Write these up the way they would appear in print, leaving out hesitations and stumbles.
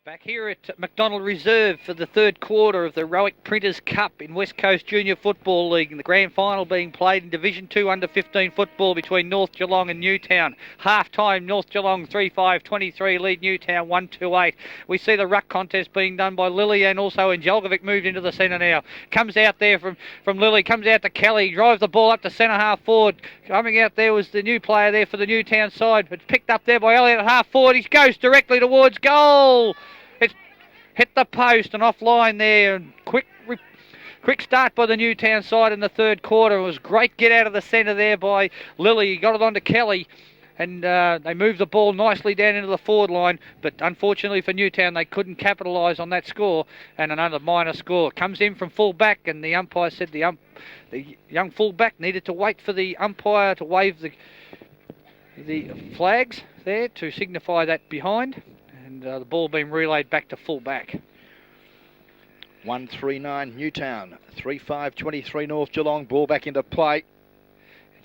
Back here at McDonald Reserve for the third quarter of the Roic Printers Cup in West Coast Junior Football League, and the grand final being played in Division 2 under-15 football between North Geelong and Newtown. Half-time, North Geelong 3-5-23, lead Newtown 1-2-8. We see the ruck contest being done by Lily, and also Angelgovic moved into the centre now. Comes out there from Lily, comes out to Kelly, drives the ball up to centre half forward. Coming out there was the new player there for the Newtown side, but picked up there by Elliott at half forward. He goes directly towards goal. It's hit the post and offline there, and quick start by the Newtown side in the third quarter. It was great get out of the centre there by Lily. He got it on to Kelly, and they moved the ball nicely down into the forward line, but unfortunately for Newtown they couldn't capitalise on that score, and another minor score. Comes in from full back, and the umpire said the young full back needed to wait for the umpire to wave the flags there to signify that behind. And the ball being relayed back to full back. 1-3-9 Newtown, 3-5-23 North Geelong. Ball back into play.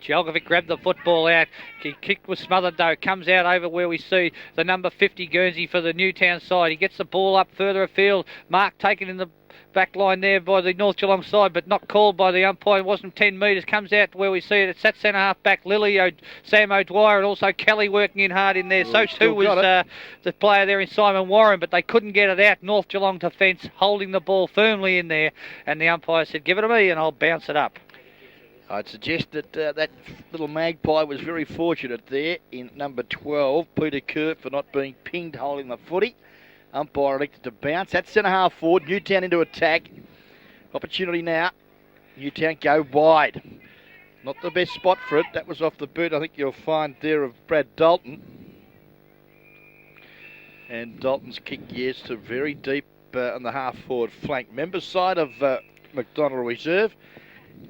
Jelgovic grabbed the football out. He kicked was smothered though. Comes out over where we see the number 50 Guernsey for the Newtown side. He gets the ball up further afield. Mark taken in the back line there by the North Geelong side, but not called by the umpire. It wasn't 10 metres. Comes out to where we see it. It's that centre half back, Lily, Sam O'Dwyer, and also Kelly working in hard in there. So too was the player there in Simon Warren, but they couldn't get it out. North Geelong defence holding the ball firmly in there, and the umpire said, "Give it to me and I'll bounce it up." I'd suggest that that little magpie was very fortunate there in number 12, Peter Kurt, for not being pinged holding the footy. Umpire elected to bounce. That's centre half forward. Newtown into attack. Opportunity now. Newtown go wide. Not the best spot for it. That was off the boot, I think you'll find there, of Brad Dalton. And Dalton's kick, yes, to very deep on the half forward flank. Members side of McDonald Reserve.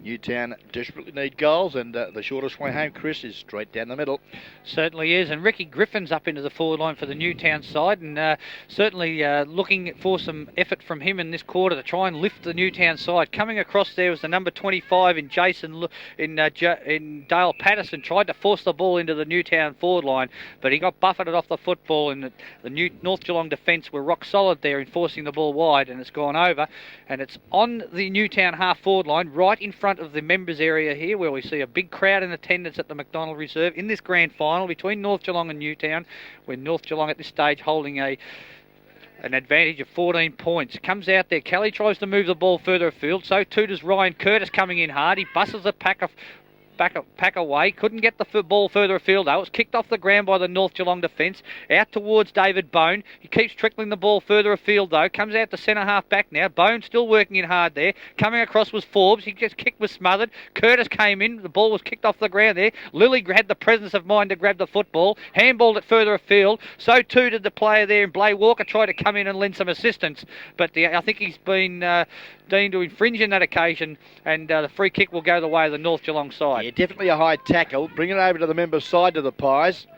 Newtown desperately need goals, and the shortest way home, Chris, is straight down the middle. Certainly is, and Ricky Griffin's up into the forward line for the Newtown side, and certainly looking for some effort from him in this quarter to try and lift the Newtown side. Coming across there was the number 25 in in Dale Patterson. Tried to force the ball into the Newtown forward line, but he got buffeted off the football, and the North Geelong defence were rock solid there in forcing the ball wide, and it's gone over, and it's on the Newtown half forward line, right in front of the members area here, where we see a big crowd in attendance at the McDonald Reserve in this grand final between North Geelong and Newtown, with North Geelong at this stage holding an advantage of 14 points. Comes out there, Kelly tries to move the ball further afield, so too does Ryan Curtis coming in hard. He buses the pack away, couldn't get the ball further afield though. It was kicked off the ground by the North Geelong defence, out towards David Bone. He keeps trickling the ball further afield though, comes out to centre half back now. Bone still working in hard there. Coming across was Forbes, he gets kicked, was smothered. Curtis came in, the ball was kicked off the ground there. Lily had the presence of mind to grab the football, handballed it further afield, so too did the player there, and Blay Walker tried to come in and lend some assistance, but I think he's been deemed to infringe in that occasion, and the free kick will go the way of the North Geelong side. Yeah, definitely a high tackle. Bring it over to the member side to the Pies.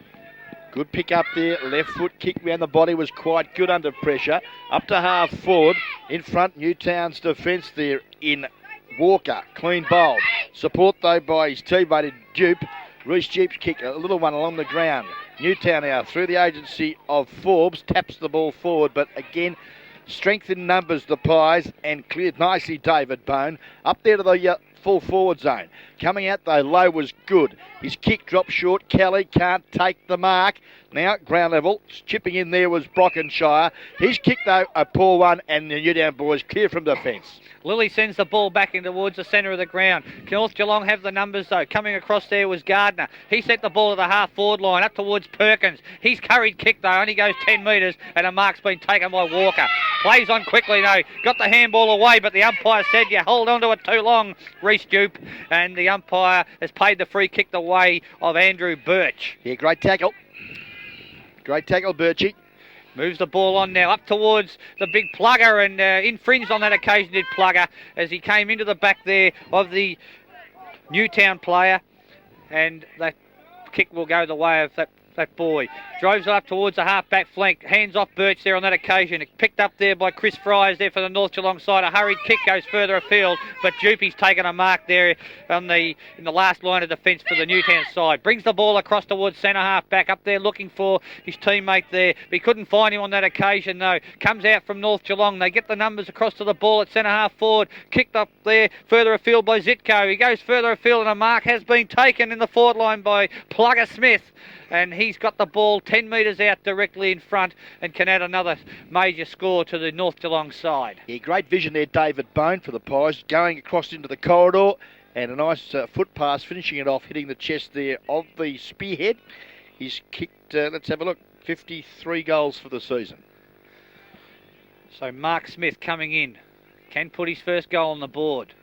Good pick up there. Left foot kick round the body was quite good under pressure. Up to half forward. In front, Newtown's defence there in Walker. Clean bowl. Support though by his teammate Dupe. Reece Dupe's kick, a little one along the ground. Newtown now through the agency of Forbes. Taps the ball forward, but again, strength in numbers, the Pies, and cleared nicely David Bone. Up there to the full forward zone. Coming out though, low was good. His kick dropped short. Kelly can't take the mark. Now ground level. Chipping in there was Brockenshire. His kick though, a poor one, and the Newtown boys clear from defence. Lily sends the ball back in towards the centre of the ground. North Geelong have the numbers though. Coming across there was Gardner. He sent the ball to the half forward line up towards Perkins. His curried kick though only goes 10 metres, and a mark's been taken by Walker. Plays on quickly though. Got the handball away, but the umpire said you hold on to it too long, Reece Dupe, and the umpire has paid the free kick the way of Andrew Birch. Yeah, great tackle. Great tackle, Birchie. Moves the ball on now up towards the big Plugger, and infringed on that occasion did Plugger as he came into the back there of the Newtown player, and that kick will go the way of that that boy. Drove it up towards the half-back flank. Hands off Birch there on that occasion. It picked up there by Chris Fryers there for the North Geelong side. A hurried kick goes further afield, but Jupy's taken a mark there in the last line of defence for the Newtown side. Brings the ball across towards centre half-back, up there looking for his teammate there. But he couldn't find him on that occasion, though. Comes out from North Geelong. They get the numbers across to the ball at centre half forward. Kicked up there further afield by Zitko. He goes further afield, and a mark has been taken in the forward line by Plugger Smith. And he's got the ball 10 metres out directly in front and can add another major score to the North Geelong side. Yeah, great vision there, David Bone, for the Pies, going across into the corridor, and a nice foot pass, finishing it off, hitting the chest there of the spearhead. He's kicked, let's have a look, 53 goals for the season. So Mark Smith coming in, can put his first goal on the board.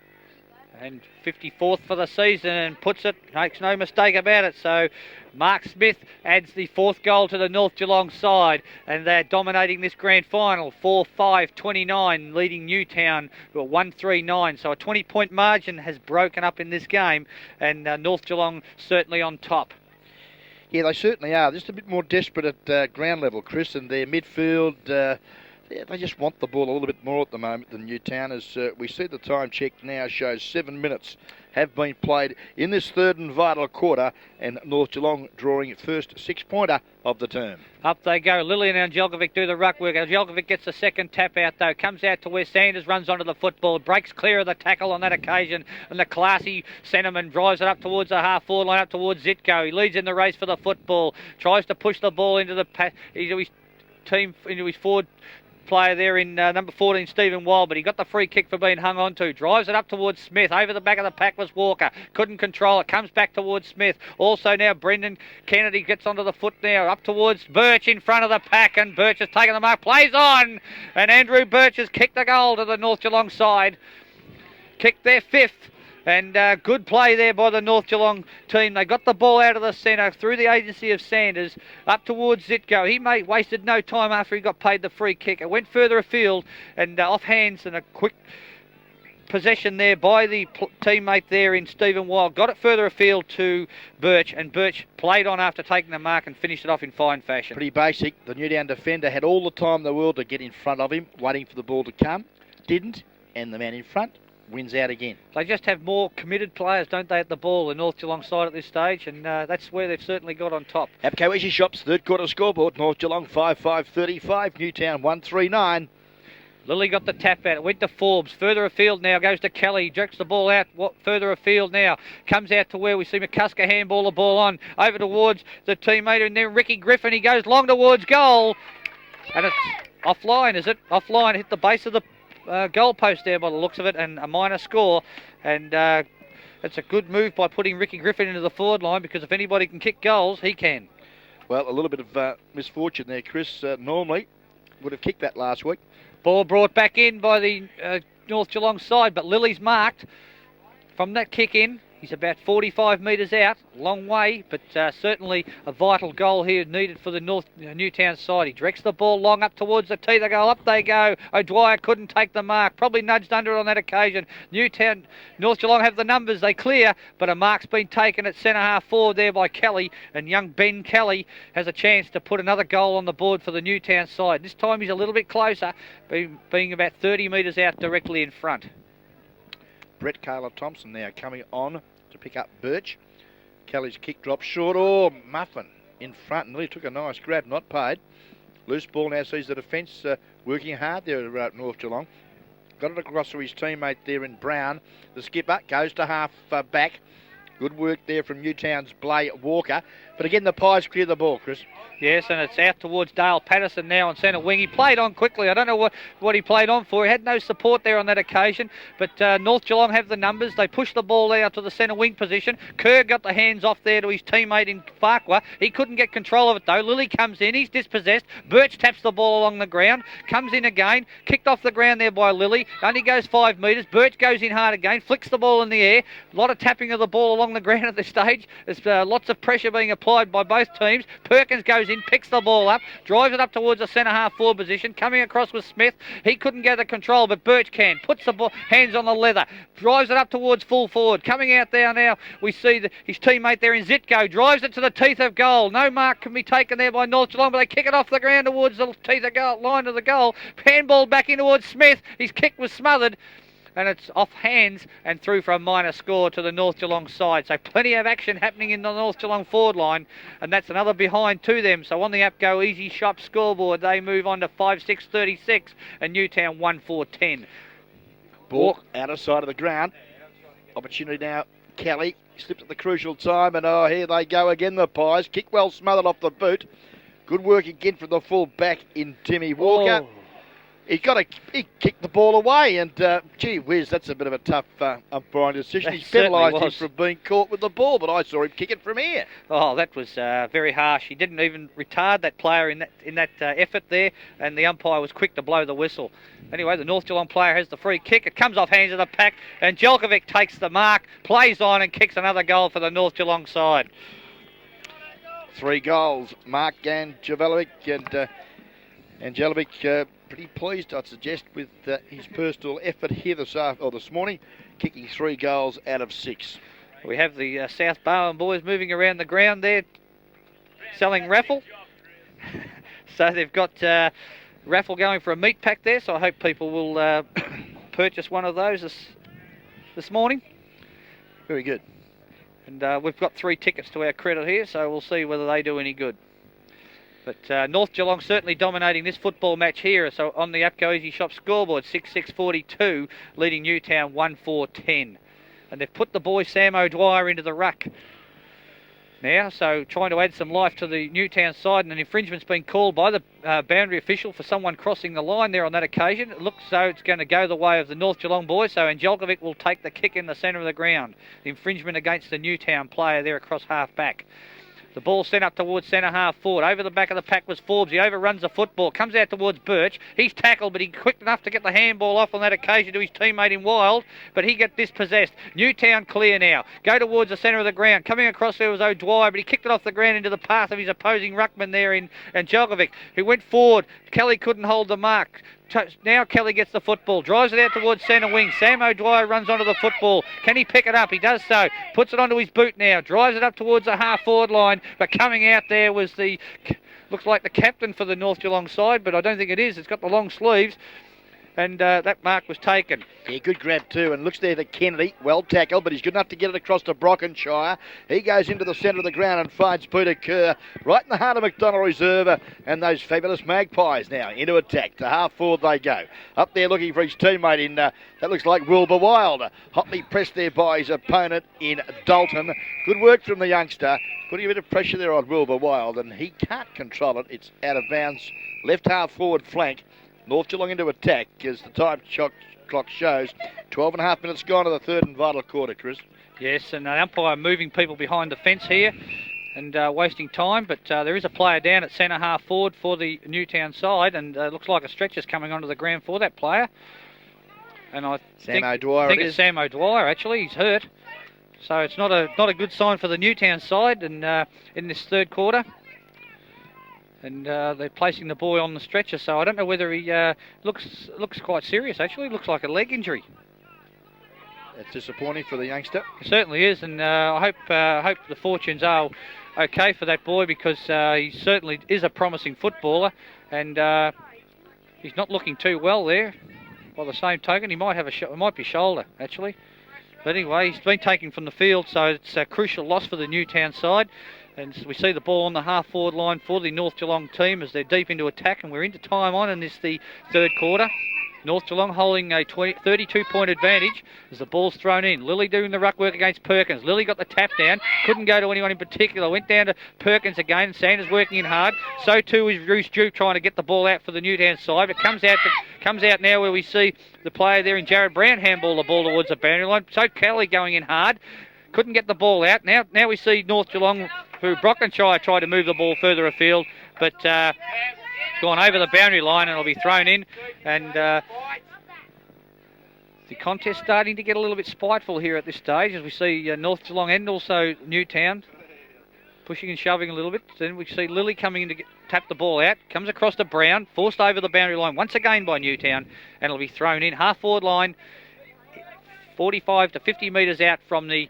And 54th for the season, and puts it, makes no mistake about it. So Mark Smith adds the 4th goal to the North Geelong side, and they're dominating this grand final, 4-5-29, leading Newtown 1-3-9. So a 20-point margin has broken up in this game, and North Geelong certainly on top. Yeah, they certainly are. Just a bit more desperate at ground level, Chris, and their midfield... Yeah, they just want the ball a little bit more at the moment than Newtown. As we see the time check now shows 7 minutes have been played in this third and vital quarter, and North Geelong drawing first 6-pointer of the term. Up they go. Lillian and Angelkovic do the ruck work. Angelkovic gets the second tap out though. Comes out to where Sanders runs onto the football. Breaks clear of the tackle on that occasion. And the classy centreman drives it up towards the half-forward line, up towards Zitko. He leads in the race for the football. Tries to push the ball into his team, into his forward player there in number 14, Stephen Wild, but he got the free kick for being hung on to. Drives it up towards Smith. Over the back of the pack was Walker. Couldn't control it. Comes back towards Smith. Also now Brendan Kennedy gets onto the foot now. Up towards Birch in front of the pack, and Birch has taken the mark. Plays on, and Andrew Birch has kicked a goal to the North Geelong side. Kicked their 5th. And good play there by the North Geelong team. They got the ball out of the centre through the agency of Sanders up towards Zitko. He wasted no time after he got paid the free kick. It went further afield and off hands, and a quick possession there by the teammate there in Stephen Wild. Got it further afield to Birch, and Birch played on after taking the mark and finished it off in fine fashion. Pretty basic. The Newtown defender had all the time in the world to get in front of him, waiting for the ball to come. Didn't, and the man in front wins out again. They just have more committed players, don't they, at the ball, the North Geelong side at this stage, and that's where they've certainly got on top. Apcoeshi Shops, third quarter scoreboard. North Geelong 5-5-35, Newtown 1-3-9. Lilly got the tap out. It went to Forbes. Further afield now goes to Kelly. Jerks the ball out. Further afield now. Comes out to where we see McCusker handball the ball on. Over towards the teammate, and then Ricky Griffin. He goes long towards goal. And it's offline, is it? Offline. Hit the base of the goal post there by the looks of it, and a minor score. And it's a good move by putting Ricky Griffin into the forward line, because if anybody can kick goals, he can. Well, a little bit of misfortune there, Chris. Normally would have kicked that last week. Ball brought back in by the North Geelong side, but Lily's marked from that kick in. He's about 45 metres out, long way, but certainly a vital goal here needed for the Newtown side. He directs the ball long up towards the tee. They go, up they go. O'Dwyer couldn't take the mark, probably nudged under it on that occasion. North Geelong have the numbers, they clear, but a mark's been taken at centre half forward there by Kelly, and young Ben Kelly has a chance to put another goal on the board for the Newtown side. This time he's a little bit closer, being about 30 metres out directly in front. Brett Kaler-Thompson now coming on to pick up Birch. Kelly's kick drops short. Oh, Muffin in front, and really took a nice grab, not paid. Loose ball now sees the defence working hard there at North Geelong. Got it across to his teammate there in Brown. The skipper goes to half back. Good work there from Newtown's Blay Walker. But again, the Pies clear the ball, Chris. Yes, and it's out towards Dale Patterson now on centre wing. He played on quickly. I don't know what he played on for. He had no support there on that occasion. But North Geelong have the numbers. They push the ball out to the centre wing position. Kerr got the hands off there to his teammate in Farquhar. He couldn't get control of it though. Lilly comes in. He's dispossessed. Birch taps the ball along the ground. Comes in again. Kicked off the ground there by Lilly. Only goes 5 metres. Birch goes in hard again. Flicks the ball in the air. A lot of tapping of the ball along along the ground at this stage. There's lots of pressure being applied by both teams. Perkins goes in, picks the ball up, drives it up towards the centre half forward position, coming across with Smith. He couldn't get the control, but Birch can. Puts the ball, hands on the leather, drives it up towards full forward. Coming out there now, we see his teammate there in Zitko, drives it to the teeth of goal. No mark can be taken there by North Geelong, but they kick it off the ground towards the teeth of goal, line of the goal. Handball back in towards Smith. His kick was smothered, and it's off hands and through for a minor score to the North Geelong side. So plenty of action happening in the North Geelong forward line, and that's another behind to them. So on the APCO Easy Shop scoreboard, they move on to 5-6-36 and Newtown 1-4-10. Ball out of sight of the ground. Opportunity now, Kelly slipped at the crucial time, and here they go again, the Pies. Kick well smothered off the boot. Good work again from the full back in Timmy Walker. He kicked the ball away, and gee whiz, that's a bit of a tough umpiring decision. He penalised him for being caught with the ball, but I saw him kick it from here. Oh, that was very harsh. He didn't even retard that player in that effort there, and the umpire was quick to blow the whistle. Anyway, the North Geelong player has the free kick. It comes off hands of the pack, and Jelkovic takes the mark, plays on, and kicks another goal for the North Geelong side. 3 goals, Mark Ganjelovic, and Jelkovic pretty pleased, I'd suggest, with his personal effort here this morning, kicking 3 goals out of 6. We have the South Barwon boys moving around the ground there, selling raffle. So they've got raffle going for a meat pack there, so I hope people will purchase one of those this morning. Very good. And we've got 3 tickets to our credit here, so we'll see whether they do any good. But North Geelong certainly dominating this football match here. So on the APCO Easy Shop scoreboard, 6-6-42, leading Newtown 1-4-10. And they've put the boy Sam O'Dwyer into the ruck now, so trying to add some life to the Newtown side, and an infringement's been called by the boundary official for someone crossing the line there on that occasion. It looks as though it's going to go the way of the North Geelong boys, so Angelkovic will take the kick in the centre of the ground. The infringement against the Newtown player there across half back. The ball sent up towards centre half forward. Over the back of the pack was Forbes. He overruns the football. Comes out towards Birch. He's tackled, but he's quick enough to get the handball off on that occasion to his teammate in Wild. But he gets dispossessed. Newtown clear now. Go towards the centre of the ground. Coming across there was O'Dwyer, but he kicked it off the ground into the path of his opposing ruckman there in Jelkovic, who went forward. Kelly couldn't hold the mark. Now Kelly gets the football, drives it out towards centre wing. Sam O'Dwyer runs onto the football. Can he pick it up? He does so. Puts it onto his boot now. Drives it up towards the half forward line. But coming out there was looks like the captain for the North Geelong side, but I don't think it is. It's got the long sleeves. And that mark was taken. Yeah, good grab too, and looks there to Kennedy. Well tackled, but he's good enough to get it across to Brockenshire. He goes into the centre of the ground and finds Peter Kerr right in the heart of McDonald Reserve, and those fabulous Magpies now into attack. To half forward they go. Up there looking for his teammate in, that looks like Wilbur Wild. Hotly pressed there by his opponent in Dalton. Good work from the youngster. Putting a bit of pressure there on Wilbur Wild, and he can't control it. It's out of bounds. Left half forward flank. North Geelong into attack as the time clock shows. 12 and a half minutes gone to the third and vital quarter, Chris. Yes, and the umpire moving people behind the fence here and wasting time, but there is a player down at centre half forward for the Newtown side, and looks like a stretcher's coming onto the ground for that player. And I think it's Sam O'Dwyer, actually. He's hurt. So it's not a good sign for the Newtown side and in this third quarter. And they're placing the boy on the stretcher, so I don't know whether he looks quite serious, actually. Looks like a leg injury. That's disappointing for the youngster. It certainly is, and I hope the fortunes are okay for that boy, because he certainly is a promising footballer, and he's not looking too well there. By the same token, he might have it might be shoulder, actually. But anyway, he's been taken from the field, so it's a crucial loss for the Newtown side. And we see the ball on the half-forward line for the North Geelong team as they're deep into attack, and we're into time on in the third quarter. North Geelong holding a 32-point advantage as the ball's thrown in. Lilly doing the ruck work against Perkins. Lilly got the tap down. Couldn't go to anyone in particular. Went down to Perkins again. Sanders working in hard. So too is Roose Duke trying to get the ball out for the Newtown side. It comes out now where we see the player there in Jared Brown handball the ball towards the boundary line. So Kelly going in hard. Couldn't get the ball out. Now we see North Geelong, who Brockenshire tried to move the ball further afield, but gone over the boundary line and it'll be thrown in. And The contest starting to get a little bit spiteful here at this stage, as we see North Geelong and also Newtown pushing and shoving a little bit. Then we see Lily coming in to tap the ball out. Comes across to Brown, forced over the boundary line once again by Newtown, and it'll be thrown in half-forward line, 45 to 50 metres out from the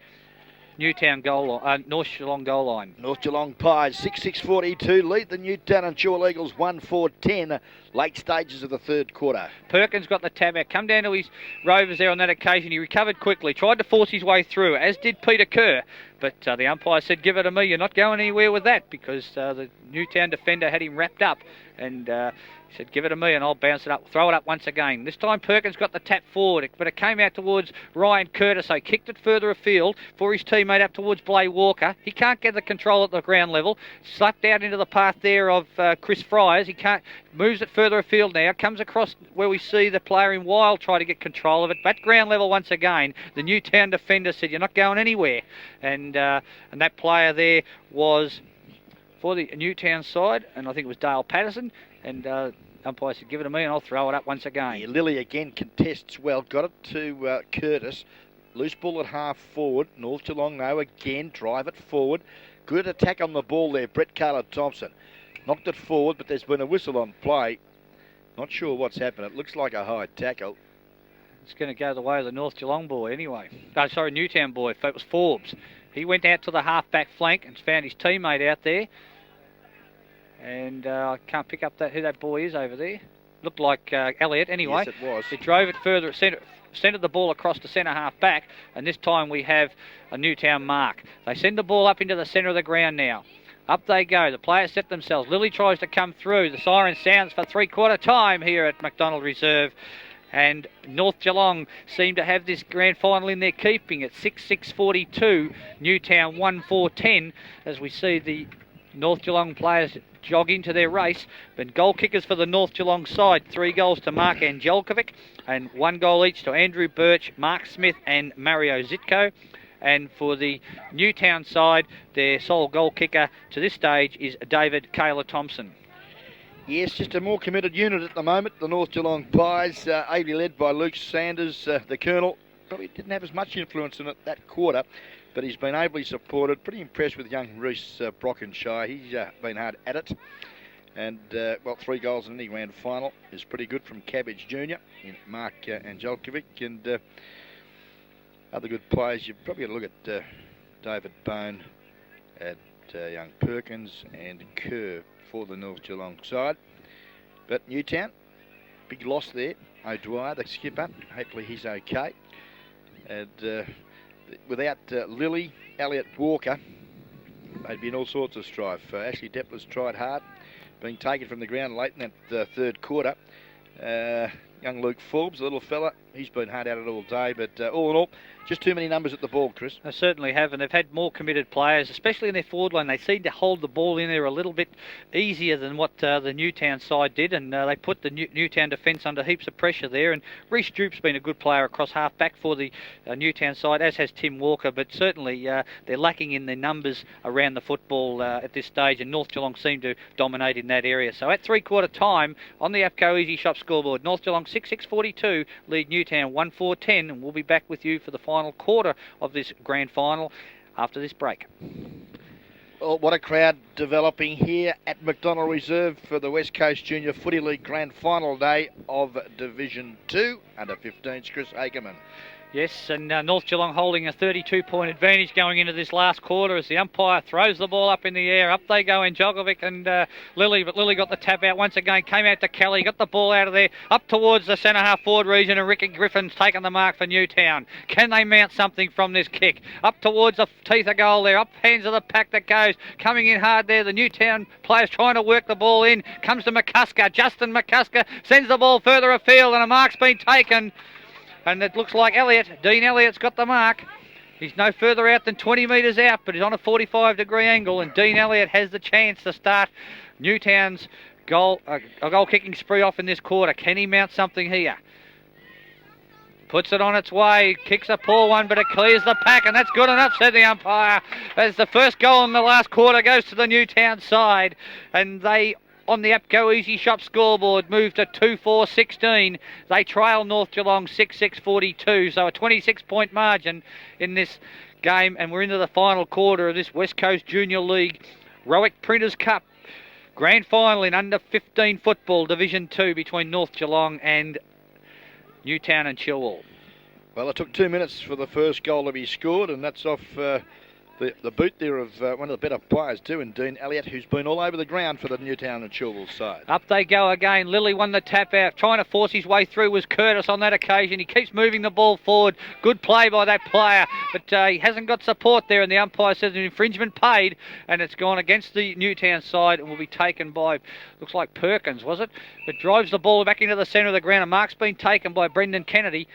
Newtown goal line, North Geelong goal line. North Geelong Pies 6-6-42 lead the Newtown and Chilwell Eagles 1-4-10 late stages of the third quarter. Perkins got the tab out, come down to his Rovers there on that occasion. He recovered quickly, tried to force his way through, as did Peter Kerr. But the umpire said, give it to me, you're not going anywhere with that, because the Newtown defender had him wrapped up. And he said, give it to me and I'll bounce it up, throw it up once again. This time Perkins got the tap forward, but it came out towards Ryan Curtis. So kicked it further afield for his teammate up towards Blay Walker. He can't get the control at the ground level. Slapped out into the path there of Chris Fryers. He can't, moves it further afield now. Comes across where we see the player in Wild try to get control of it. But ground level once again. The Newtown defender said, you're not going anywhere. And that player there was for the Newtown side, and I think it was Dale Patterson, and umpire said, give it to me and I'll throw it up once again. Yeah, Lily again contests well, got it to Curtis, loose ball at half forward. North Geelong now again, drive it forward. Good attack on the ball there, Brett Carter-Thompson. Knocked it forward, but there's been a whistle on play. Not sure what's happened. It looks like a high tackle. It's going to go the way of the North Geelong boy anyway. Oh, sorry, Newtown boy. It was Forbes. He went out to the half-back flank and found his teammate out there. And I can't pick up who that boy is over there. Looked like Elliott anyway. Yes, it was. He drove it further, centred the ball across to centre half-back, and this time we have a Newtown mark. They send the ball up into the centre of the ground now. Up they go. The players set themselves. Lily tries to come through. The siren sounds for three-quarter time here at McDonald Reserve. And North Geelong seem to have this grand final in their keeping at 6-6-42. Newtown 1-4-10 as we see the North Geelong players jog into their race. But goal kickers for the North Geelong side, 3 goals to Mark Angelkovic and 1 goal each to Andrew Birch, Mark Smith and Mario Zitko. And for the Newtown side, their sole goal kicker to this stage is David Kayla Thompson. Yes, just a more committed unit at the moment, the North Geelong Pies, ably led by Luke Sanders, the Colonel. Probably didn't have as much influence in it that quarter, but he's been ably supported. Pretty impressed with young Reece Brockenshire. He's been hard at it. And, 3 goals in any grand final is pretty good from Cabbage Jr. in Mark Angelkovic. And other good players, you've probably got to look at David Bone, at young Perkins and Kerr for the North Geelong side. But Newtown, big loss there. O'Dwyer, the skipper, hopefully he's okay. And without Lily, Elliott Walker, they'd be in all sorts of strife. Ashley Depler's tried hard, being taken from the ground late in that third quarter. Young Luke Forbes, the little fella, he's been hard at it all day, but all in all, just too many numbers at the ball, Chris. They certainly have, and they've had more committed players, especially in their forward line. They seem to hold the ball in there a little bit easier than what the Newtown side did, and they put the Newtown defence under heaps of pressure there. And Reece Droop's been a good player across half-back for the Newtown side, as has Tim Walker, but certainly they're lacking in their numbers around the football at this stage, and North Geelong seem to dominate in that area. So at three-quarter time, on the APCO Easy Shop scoreboard, North Geelong 6-6-42, lead Newtown 1-4-10, and we'll be back with you for the final quarter of this grand final after this break. Well, what a crowd developing here at McDonald Reserve for the West Coast Junior Footy League Grand Final day of Division 2 under 15's Chris Hagerman. Yes, and North Geelong holding a 32-point advantage going into this last quarter as the umpire throws the ball up in the air. Up they go, Angelkovic and Lily, but Lily got the tap out once again, came out to Kelly, got the ball out of there, up towards the centre-half forward region, and Ricky Griffin's taken the mark for Newtown. Can they mount something from this kick? Up towards the teeth of goal there, up hands of the pack that goes, coming in hard there, the Newtown players trying to work the ball in, comes to McCusker, Justin McCusker sends the ball further afield, and a mark's been taken. And it looks like Dean Elliott's got the mark. He's no further out than 20 metres out, but he's on a 45-degree angle, and Dean Elliott has the chance to start Newtown's goal-kicking spree off in this quarter. Can he mount something here? Puts it on its way, kicks a poor one, but it clears the pack, and that's good enough, said the umpire. As the first goal in the last quarter goes to the Newtown side, and they on the app Go Easy Shop scoreboard moved to 2-4-16. They trail North Geelong 6-6-42, so a 26-point margin in this game, and we're into the final quarter of this West Coast Junior League Roic Printers Cup grand final in under 15 football, Division 2, between North Geelong and Newtown and Chilwell. Well, it took 2 minutes for the first goal to be scored, and that's off the boot there of one of the better players too, and Dean Elliott, who's been all over the ground for the Newtown and Chilwell side. Up they go again. Lilly won the tap out. Trying to force his way through was Curtis on that occasion. He keeps moving the ball forward. Good play by that player, but he hasn't got support there, and the umpire says an infringement paid, and it's gone against the Newtown side and will be taken by, looks like Perkins, was it? But drives the ball back into the centre of the ground, and mark's been taken by Brendan Kennedy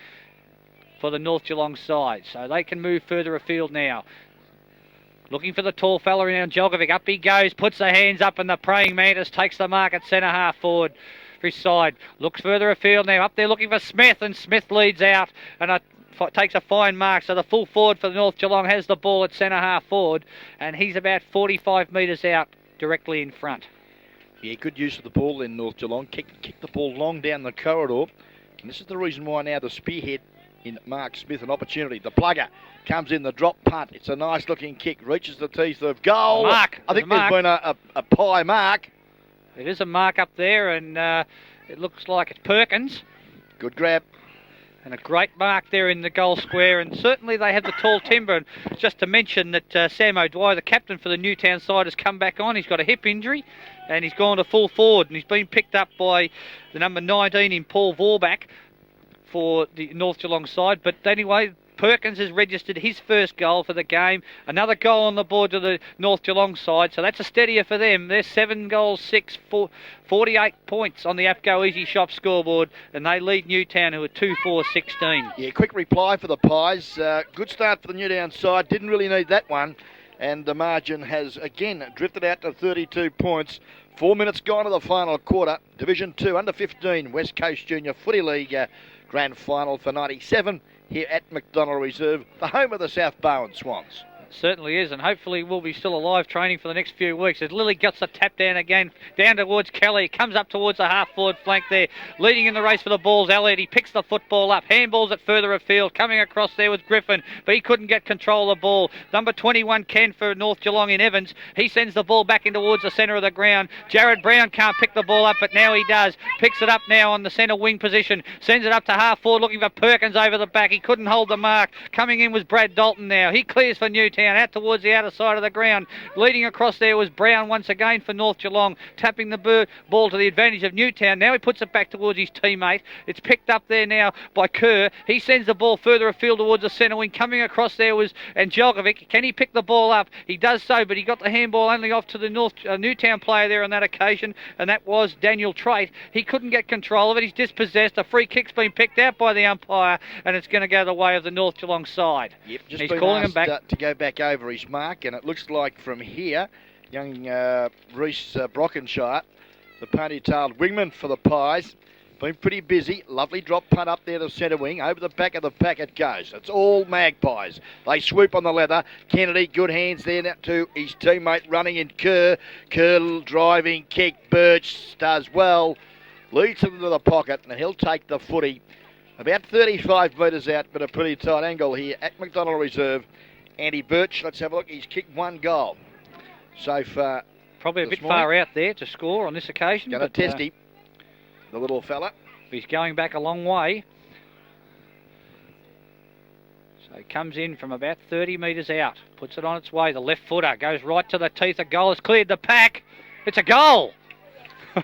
for the North Geelong side. So they can move further afield now. Looking for the tall fella in Jelkovic. Up he goes, puts the hands up, and the praying mantis takes the mark at centre half forward for his side. Looks further afield now. Up there looking for Smith, and Smith leads out and takes a fine mark. So the full forward for North Geelong has the ball at centre half forward, and he's about 45 metres out directly in front. Yeah, good use of the ball in North Geelong. Kick the ball long down the corridor. And this is the reason why now the spearhead in Mark Smith, an opportunity. The plugger comes in, the drop punt. It's a nice looking kick, reaches the teeth of goal. Mark. I think there's been a pie mark. It is a mark up there, and it looks like it's Perkins. Good grab. And a great mark there in the goal square, and certainly they have the tall timber. And just to mention that Sam O'Dwyer, the captain for the Newtown side, has come back on. He's got a hip injury, and he's gone to full forward, and he's been picked up by the number 19 in Paul Vorback for the North Geelong side. But anyway, Perkins has registered his first goal for the game. Another goal on the board to the North Geelong side, so that's a steadier for them. They're 7 goals, 48 points on the APCO Easy Shop scoreboard, and they lead Newtown, who are 2-4-16. Yeah, quick reply for the Pies. Good start for the Newtown side. Didn't really need that one, and the margin has again drifted out to 32 points. 4 minutes gone to the final quarter. Division 2 under 15 West Coast Junior Footy League grand final for 97 here at McDonald Reserve, the home of the South Bowen Swans. Certainly is, and hopefully we'll be still alive training for the next few weeks. As Lilly gets the tap down again, down towards Kelly, comes up towards the half-forward flank there, leading in the race for the balls. Elliott, he picks the football up, handballs it further afield, coming across there with Griffin, but he couldn't get control of the ball. Number 21, Ken for North Geelong in Evans, he sends the ball back in towards the centre of the ground. Jared Brown can't pick the ball up, but now he does. Picks it up now on the centre wing position, sends it up to half-forward, looking for Perkins over the back. He couldn't hold the mark. Coming in was Brad Dalton now. He clears for Newtown, out towards the outer side of the ground. Leading across there was Brown once again for North Geelong, tapping the ball to the advantage of Newtown. Now he puts it back towards his teammate. It's picked up there now by Kerr. He sends the ball further afield towards the centre wing. Coming across there was Angelkovic. Can he pick the ball up? He does so, but he got the handball only off to the Newtown player there on that occasion, and that was Daniel Trait. He couldn't get control of it. He's dispossessed. A free kick's been picked out by the umpire, and it's going to go the way of the North Geelong side. Yep, just he's been calling him asked back to go back over his mark, and it looks like from here, young Reece Brockenshire, the pony-tailed wingman for the Pies, been pretty busy. Lovely drop punt up there to centre wing. Over the back of the pack it goes. It's all Magpies. They swoop on the leather. Kennedy, good hands there now to his teammate running in Kerr. Kerr driving kick. Birch does well. Leads him to the pocket, and he'll take the footy about 35 metres out, but a pretty tight angle here at McDonald Reserve. Andy Birch, let's have a look. He's kicked 1 goal so far. Probably a bit far out there to score on this occasion. Going to test him, the little fella. He's going back a long way. So he comes in from about 30 metres out, puts it on its way. The left footer goes right to the teeth. A goal has cleared the pack. It's a goal.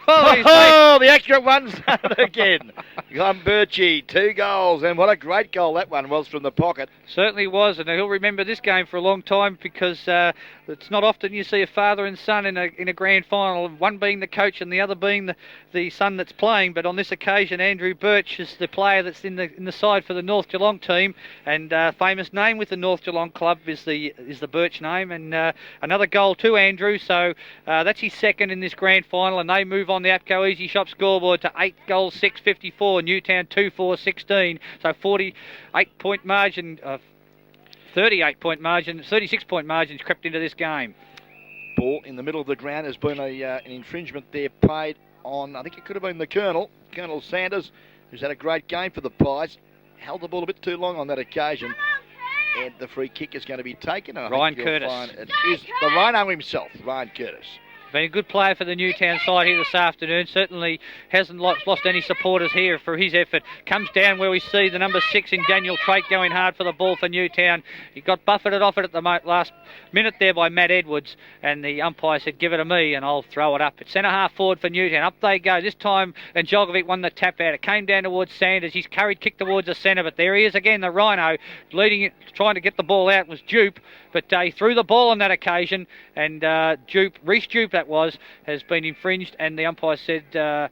Oh, the extra one's done again. Birchie, 2 goals, and what a great goal that one was from the pocket. Certainly was, and he'll remember this game for a long time, because it's not often you see a father and son in a grand final, one being the coach and the other being the son that's playing. But on this occasion, Andrew Birch is the player that's in the side for the North Geelong team, and famous name with the North Geelong club is the Birch name, and another goal to Andrew. So that's his second in this grand final, and they move on the APCO Easy Shop scoreboard to 8 goals, 6-54. Newtown 2-4-16. So 48-point margin, 38-point margin, 36-point margins crept into this game. Ball in the middle of the ground. There's been an infringement there paid on, I think it could have been the Colonel Sanders, who's had a great game for the Pies. Held the ball a bit too long on that occasion. And the free kick is going to be taken. Ryan Curtis. It is the Rhino himself, Ryan Curtis. Been a good player for the Newtown side here this afternoon. Certainly hasn't lost any supporters here for his effort. Comes down where we see the number 6 in Daniel Trait going hard for the ball for Newtown. He got buffeted off it at the last minute there by Matt Edwards, and the umpire said, give it to me and I'll throw it up. It's centre half forward for Newtown. Up they go. This time Angelkovic won the tap out. It came down towards Sanders. He's carried kick towards the centre, but there he is again, the Rhino, leading it, trying to get the ball out was Dupe, but he threw the ball on that occasion, and Reece Dupe that was, has been infringed, and the umpire said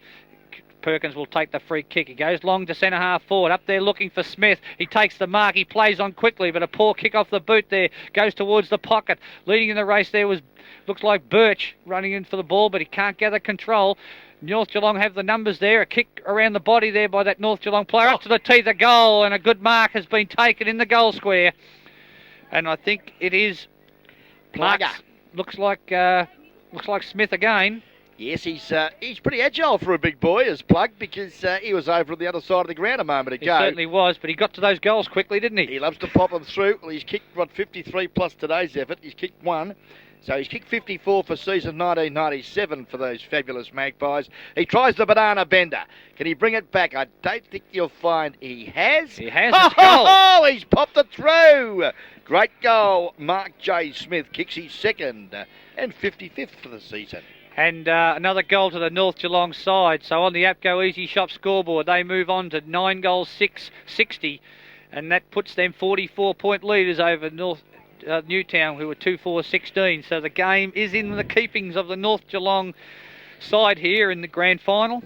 Perkins will take the free kick. He goes long to centre half forward, up there looking for Smith. He takes the mark, he plays on quickly, but a poor kick off the boot there, goes towards the pocket. Leading in the race there looks like Birch running in for the ball, but he can't gather control. North Geelong have the numbers there. A kick around the body there by that North Geelong player, up to the teeth, a goal, and a good mark has been taken in the goal square. And I think it is Plugger. Looks like Smith again. Yes, he's pretty agile for a big boy, as Plug, because he was over on the other side of the ground a moment ago. He certainly was, but he got to those goals quickly, didn't he? He loves to pop them through. Well, he's kicked, 53 plus today's effort. He's kicked 1. So he's kicked 54 for season 1997 for those fabulous Magpies. He tries the banana bender. Can he bring it back? I don't think you'll find he has. He has. Oh, he's popped it through. Great goal. Mark J. Smith kicks his second and 55th for the season. And another goal to the North Geelong side. So on the APCO Easy Shop scoreboard, they move on to 9 goals, 660. And that puts them 44-point leaders over Newtown, who were 2-4-16. So the game is in the keepings of the North Geelong side here in the grand final.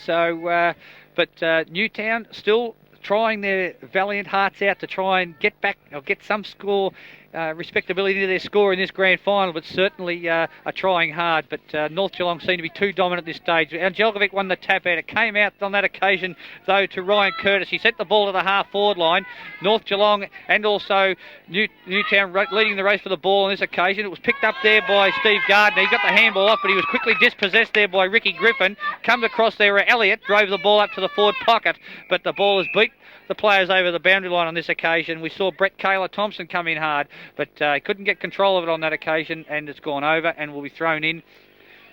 So, but Newtown still trying their valiant hearts out to try and get back or get some score, respectability to their score in this grand final, but certainly are trying hard. But North Geelong seem to be too dominant at this stage. Angelkovic won the tap out. It came out on that occasion, though, to Ryan Curtis. He sent the ball to the half-forward line. North Geelong and also Newtown leading the race for the ball on this occasion. It was picked up there by Steve Gardner. He got the handball off, but he was quickly dispossessed there by Ricky Griffin. Comes across there where Elliott drove the ball up to the forward pocket, but the ball has beat the players over the boundary line on this occasion. We saw Brett Kaler-Thompson come in hard, but he couldn't get control of it on that occasion, and it's gone over and will be thrown in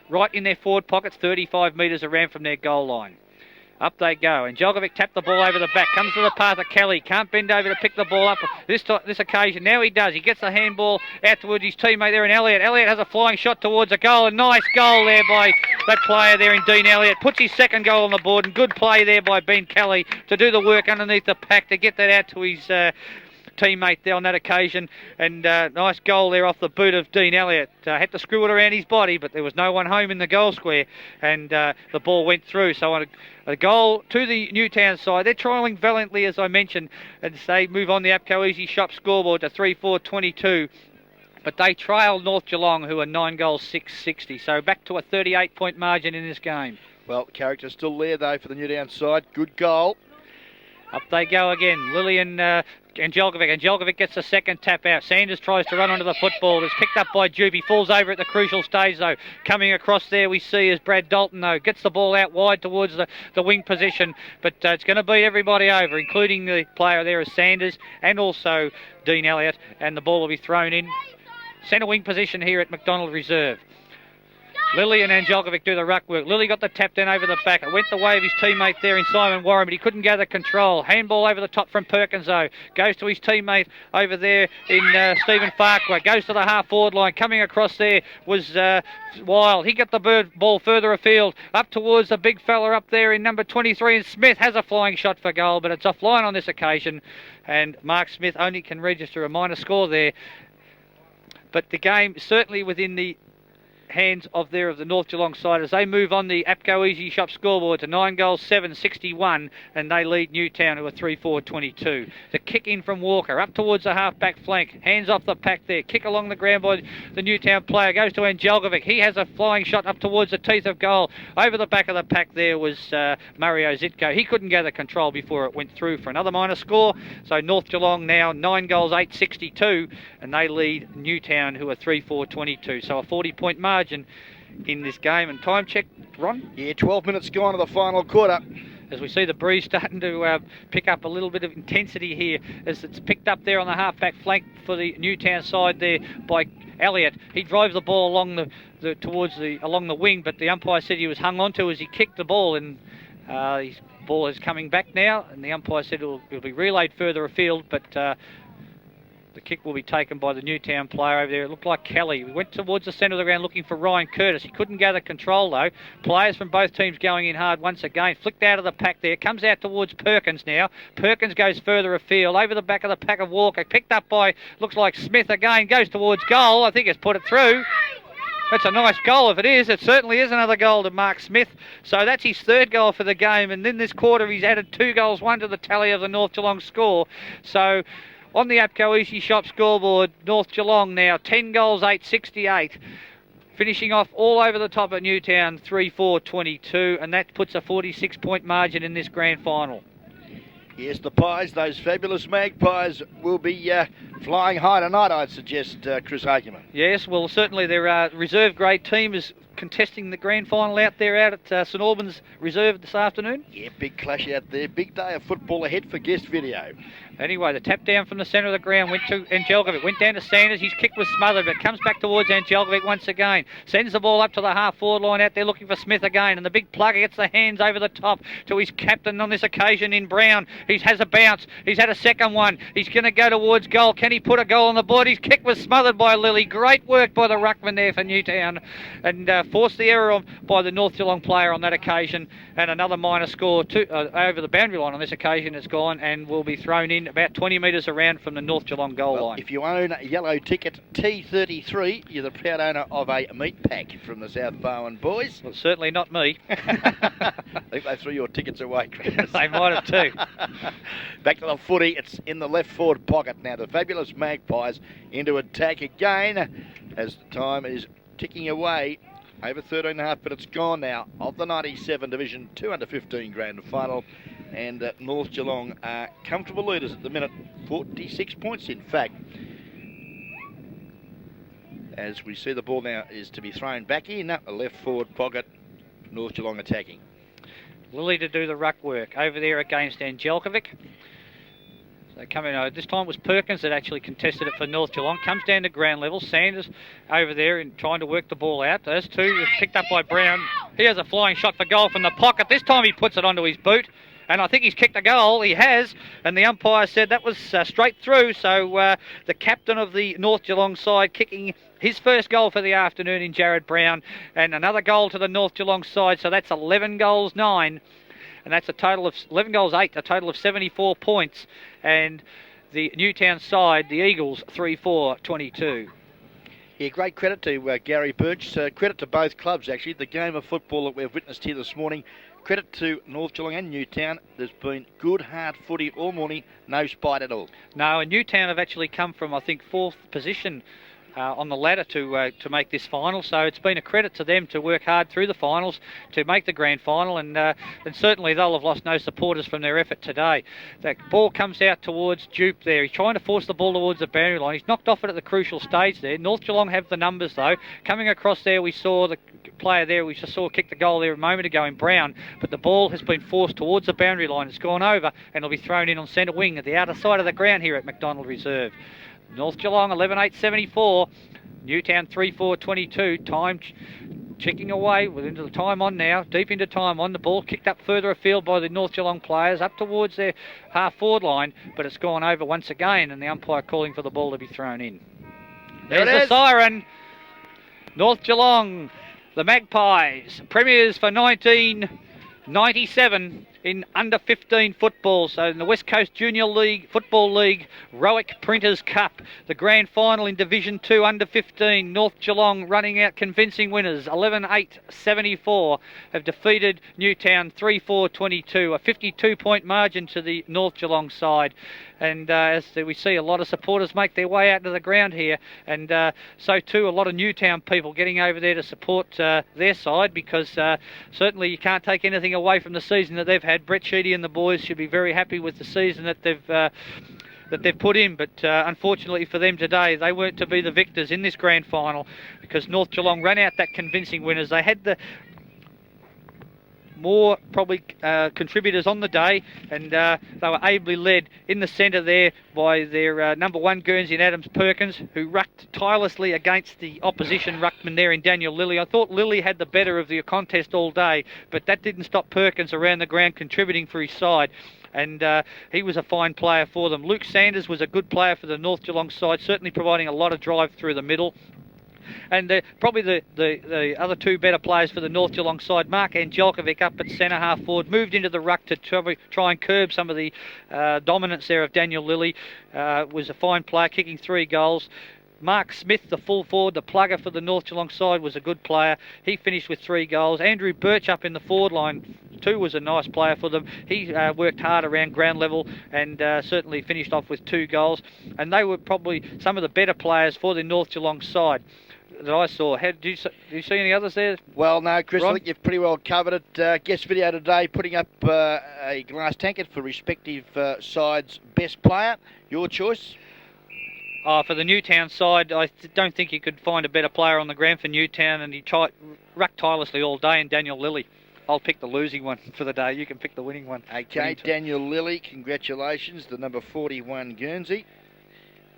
right in their forward pockets, 35 metres around from their goal line. Up they go, and Jelkovic tapped the ball over the back, comes to the path of Kelly, can't bend over to pick the ball up this occasion. Now he does. He gets the handball out towards his teammate there in Elliott. Elliott has a flying shot towards a goal. A nice goal there by that player there in Dean Elliott. Puts his second goal on the board, and good play there by Ben Kelly to do the work underneath the pack to get that out to his teammate there on that occasion, and nice goal there off the boot of Dean Elliott. Had to screw it around his body, but there was no one home in the goal square, and the ball went through. So on a goal to the Newtown side. They're trialling valiantly, as I mentioned, and they move on the APCO Easy Shop scoreboard to 3-4-22. But they trail North Geelong, who are 9 goals, 660. So back to a 38-point margin in this game. Well, character still there, though, for the Newtown side. Good goal. Up they go again. Lillian Angelkovic. Angelkovic gets a second tap out. Sanders tries to run onto the football. It's picked up by Jupe. He falls over at the crucial stage, though. Coming across there we see is Brad Dalton, though. Gets the ball out wide towards the wing position. But it's going to beat everybody over, including the player there is Sanders and also Dean Elliott. And the ball will be thrown in centre wing position here at McDonald Reserve. Lilly and Angelkovic do the ruck work. Lilly got the tap down over the back. It went the way of his teammate there in Simon Warren, but he couldn't gather control. Handball over the top from Perkins, though. Goes to his teammate over there in Stephen Farquhar. Goes to the half-forward line. Coming across there was Wild. He got the ball further afield, up towards the big fella up there in number 23, and Smith has a flying shot for goal, but it's offline on this occasion, and Mark Smith only can register a minor score there. But the game certainly within the hands of the North Geelong side as they move on the APCO Easy Shop scoreboard to 9 goals 7-61, and they lead Newtown to a 3-4-22. The kick in from Walker up towards the half-back flank, hands off the pack there, kick along the ground by the Newtown player, goes to Angelkovic. He has a flying shot up towards the teeth of goal. Over the back of the pack there was Mario Zitko. He couldn't gather control before it went through for another minor score. So North Geelong now 9 goals 8-62, and they lead Newtown, who are 3-4-22. So a 40-point margin in this game. And time check, Ron? Yeah, 12 minutes gone to the final quarter. As we see the breeze starting to pick up a little bit of intensity here, as it's picked up there on the half-back flank for the Newtown side there by Elliott. He drives the ball along along the wing, but the umpire said he was hung onto as he kicked the ball, and his ball is coming back now, and the umpire said it'll be relayed further afield, but the kick will be taken by the Newtown player over there. It looked like Kelly. We went towards the centre of the ground looking for Ryan Curtis. He couldn't gather control though. Players from both teams going in hard once again. Flicked out of the pack there. Comes out towards Perkins now. Perkins goes further afield. Over the back of the pack of Walker. Picked up by, looks like Smith again. Goes towards goal. I think it's put it through. That's a nice goal if it is. It certainly is another goal to Mark Smith. So that's his third goal for the game. And in this quarter he's added 2 goals, 1 to the tally of the North Geelong score. So on the APCO Easy Shop scoreboard, North Geelong now 10 goals 8-68. Finishing off all over the top at Newtown 3-4-22. And that puts a 46-point margin in this grand final. Yes, the Pies, those fabulous Magpies, will be flying high tonight, I'd suggest, Chris Ackerman. Yes, well, certainly their reserve grade team is contesting the grand final out at St Albans Reserve this afternoon. Yeah, big clash out there. Big day of football ahead for guest video. Anyway, the tap down from the centre of the ground went to Angelkovic. Went down to Sanders. His kick was smothered, but comes back towards Angelkovic once again. Sends the ball up to the half-forward line out there looking for Smith again. And the big plugger gets the hands over the top to his captain on this occasion in Brown. He has a bounce. He's had a second one. He's going to go towards goal. Can he put a goal on the board? His kick was smothered by Lilly. Great work by the ruckman there for Newtown. And forced the error by the North Geelong player on that occasion. And another minor score over the boundary line on this occasion has gone and will be thrown in about 20 metres around from the North Geelong goal line. If you own a yellow ticket T33, you're the proud owner of a meat pack from the South Bowen boys. Well, certainly not me. I think they threw your tickets away, Chris. They might have too. Back to the footy. It's in the left forward pocket now. The fabulous Magpies into attack again as the time is ticking away. Over 13.5 minutes gone now of the 97 Division 2 under 15 grand final. And North Geelong are comfortable leaders at the minute, 46 points in fact. As we see the ball now is to be thrown back in a left forward pocket, North Geelong attacking. Lilly to do the ruck work over there against Angelkovic. So coming over, this time it was Perkins that actually contested it for North Geelong. Comes down to ground level. Sanders over there and trying to work the ball out. Those two is picked up by Brown. He has a flying shot for goal from the pocket. This time he puts it onto his boot. And I think he's kicked a goal. He has. And the umpire said that was straight through. So the captain of the North Geelong side kicking his first goal for the afternoon in Jared Brown. And another goal to the North Geelong side. So that's 11 goals 9. And that's a total of 11 goals 8, a total of 74 points. And the Newtown side, the Eagles, 3-4-22. Yeah, great credit to Gary Birch. Credit to both clubs, actually. The game of football that we've witnessed here this morning. Credit to North Geelong and Newtown. There's been good, hard footy all morning. No spite at all. No, and Newtown have actually come from, I think, 4th position on the ladder to make this final. So it's been a credit to them to work hard through the finals to make the grand final, and certainly they'll have lost no supporters from their effort today. That ball comes out towards Jupe there. He's trying to force the ball towards the boundary line. He's knocked off it at the crucial stage there. North Geelong have the numbers though. Coming across there, we saw the player there we just saw kick the goal there a moment ago in Brown, but the ball has been forced towards the boundary line. It's gone over and it'll be thrown in on centre wing at the outer side of the ground here at McDonald Reserve. North Geelong 11-8-74, Newtown 3-4-22. Time checking away. We're into the time on now, deep into time on. The ball kicked up further afield by the North Geelong players up towards their half-forward line, but it's gone over once again, and the umpire calling for the ball to be thrown in. There's the siren. North Geelong, the Magpies, premiers for 1997 in under 15 football. So in the West Coast Junior League Football League Rowick Printers Cup, the grand final in Division 2 under 15, North Geelong running out convincing winners. 11-8-74 have defeated Newtown 3-4-22, a 52-point margin to the North Geelong side. And as we see a lot of supporters make their way out to the ground here, and so too a lot of Newtown people getting over there to support their side, because certainly you can't take anything away from the season that they've had. Brett Sheedy and the boys should be very happy with the season that they've put in, but unfortunately for them today, they weren't to be the victors in this grand final, because North Geelong ran out that convincing winners. They had the more probably contributors on the day, and they were ably led in the centre there by their number 1 Guernsey and Adams Perkins, who rucked tirelessly against the opposition ruckman there in Daniel Lilly. I thought Lilly had the better of the contest all day, but that didn't stop Perkins around the ground contributing for his side, and he was a fine player for them. Luke Sanders was a good player for the North Geelong side, certainly providing a lot of drive through the middle. And probably the other 2 better players for the North Geelong side, Mark Angelkovic up at centre half forward, moved into the ruck to try and curb some of the dominance there of Daniel Lilly. Was a fine player, kicking 3 goals. Mark Smith, the full forward, the plugger for the North Geelong side, was a good player. He finished with 3 goals. Andrew Birch up in the forward line too was a nice player for them. He worked hard around ground level and certainly finished off with 2 goals. And they were probably some of the better players for the North Geelong side that I saw. Do you see any others there? Well, no, Chris, Ron? I think you've pretty well covered it. Guest video today, putting up a glass tankard for respective sides' best player. Your choice? For the Newtown side, I don't think you could find a better player on the ground for Newtown, and he rucked tirelessly all day in Daniel Lilly. I'll pick the losing one for the day. You can pick the winning one. Okay, Daniel Lilly, congratulations. The number 41 Guernsey,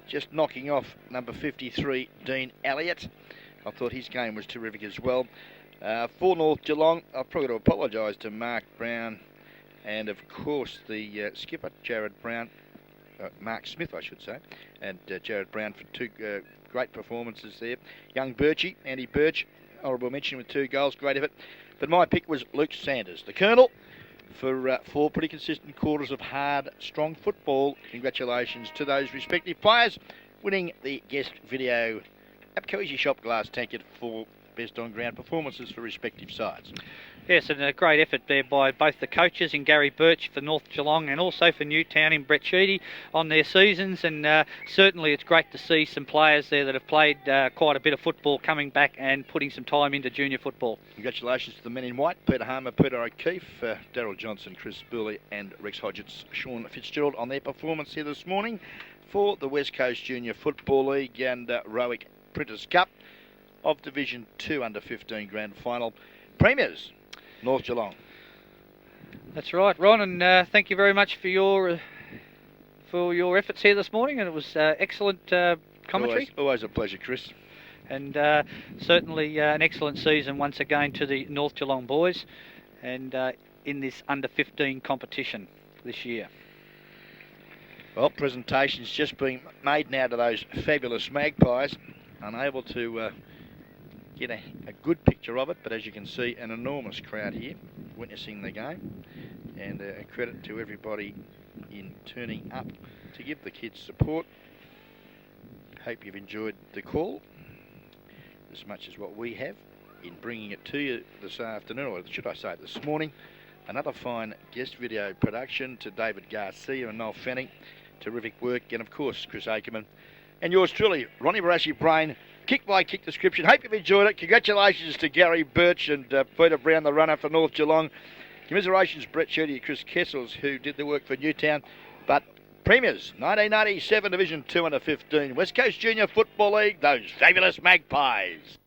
just knocking off number 53 Dean Elliott. I thought his game was terrific as well. For North Geelong, I've probably got to apologise to Mark Brown and, of course, the skipper, Jared Brown. Mark Smith, I should say, and Jared Brown for 2 great performances there. Young Birchie, Andy Birch, honourable mention with 2 goals, great effort. But my pick was Luke Sanders, the Colonel, for 4 pretty consistent quarters of hard, strong football. Congratulations to those respective players winning the guest video APCO Easy Shop glass tankard for best on-ground performances for respective sides. Yes, and a great effort there by both the coaches in Gary Birch for North Geelong and also for Newtown in Brett Sheedy on their seasons, and certainly it's great to see some players there that have played quite a bit of football coming back and putting some time into junior football. Congratulations to the men in white, Peter Harmer, Peter O'Keefe, Daryl Johnson, Chris Burley and Rex Hodgetts, Sean Fitzgerald on their performance here this morning for the West Coast Junior Football League and Rowick Printers Cup of Division 2 under 15 grand final. Premiers, North Geelong. That's right, Ron, and thank you very much for your efforts here this morning, and it was excellent commentary. Always a pleasure, Chris. And certainly an excellent season once again to the North Geelong boys, and in this under 15 competition this year. Well, presentations just being made now to those fabulous Magpies. Unable to get a good picture of it, but as you can see, an enormous crowd here witnessing the game, and a credit to everybody in turning up to give the kids support. Hope you've enjoyed the call as much as what we have in bringing it to you this afternoon, or should I say this morning. Another fine guest video production to David Garcia and Noel Fanning. Terrific work, and of course Chris Akerman and yours truly, Ronnie Barassi Brain, kick by kick description. Hope you've enjoyed it. Congratulations to Gary Birch and Peter Brown, the runner for North Geelong. Commiserations Brett Sheedy and Chris Kessels, who did the work for Newtown. But Premiers, 1997 Division 2 under 15, West Coast Junior Football League, those fabulous Magpies.